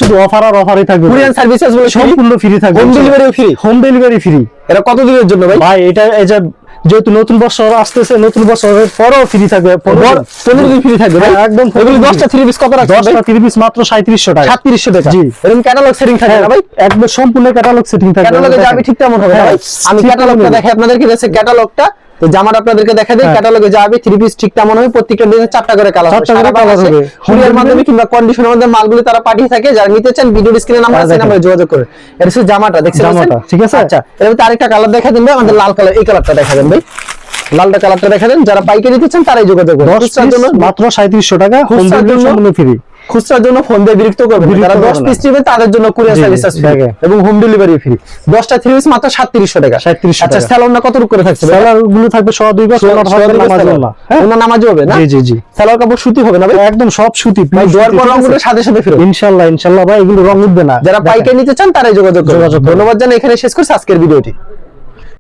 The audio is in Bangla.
শুধু অফার আর অফারই থাকবে। কুরিয়ার সার্ভিসেস বলে সম্পূর্ণ ফ্রি থাকবে। হোম ডেলিভারিও ফ্রি। Home delivery free. এটা কত দিনের জন্য ভাই? ভাই এটা এই যে যেহেতু নতুন বছর আসতেছে, নতুন বছরের পরেও ফ্রি থাকবে। 15 দিন ফ্রি থাকবে ভাই। একদম। এগুলো 10টা 3 পিস কত রাখবেন? 10টা 3 পিস মাত্র 3700 টাকা। 3700 টাকা। জি। এরকম ক্যাটালগ সেটিং থাকে না ভাই? একদম সম্পূর্ণ ক্যাটালগ সেটিং থাকবে। ক্যাটালগে যাবে ঠিক তেমন হবে না ভাই। আমি ক্যাটালগটা দেখাই আপনাদেরকে, এটা ক্যাটালগটা। তো জামাটা আপনাদেরকে দেখা দেই, ক্যাটালগে যাবে 3 পিস ঠিক তেমন হবে। প্রত্যেকটা ডিজাইনে 4টা করে কালার হবে। 4টা করে কালার হবে। কুরিয়ার মাধ্যমে কিংবা কন্ডিশনের মধ্যে মালগুলো তারা পাঠিয়ে থাকে। যারা নিতে চান ভিডিও স্ক্রিনে নাম্বার আছে, নাম্বারে যোগাযোগ করে। এটা হচ্ছে জামাটা, দেখছেন? জামাটা ঠিক আছে। আচ্ছা, এর মধ্যে আরেকটা কালার দেখা দেন ভাই, আমাদের লাল কালার। এই কালারটা দেখা দেন ভাই, লালটা কালারটা দেখা দেন। যারা পাইকারি নিতে চান তারাই যোগাযোগ করুন। 10 খুচরার জন্য মাত্র 3700 টাকা। হোম খুচরার ডেলিভারি জন্য সম্পূর্ণ ফ্রি। খুচরার জন্য ফোন দিয়ে বিরক্ত করবেন না। যারা 10 পিস নেবে তাদের জন্য কুরিয়ার সার্ভিস ফ্রি এবং হোম ডেলিভারি ফ্রি। 10টা 3 পিস মাত্র 3700 টাকা। 3700 আচ্ছা, টাকা। স্যালোনটা কত করে থাকছে? সেলার গুলো থাকবে 2 গজ, নামাজ না। ওনা নামাজ হবে না? জি জি জি। সালোয়ার কাপড় সুতি হবে না ভাই? একদম সব সুতি। ভাই দোয়ার পর রংগুলো সাথে সাথে ফেরত। ইনশাআল্লাহ ইনশাআল্লাহ ভাই, এগুলো রং উঠবে না। যারা পাইকারি নিতে চান তারাই যোগাযোগ করুন। ধন্যবাদ জানাই, এখানে শেষ করছি আজকের ভিডিওটি।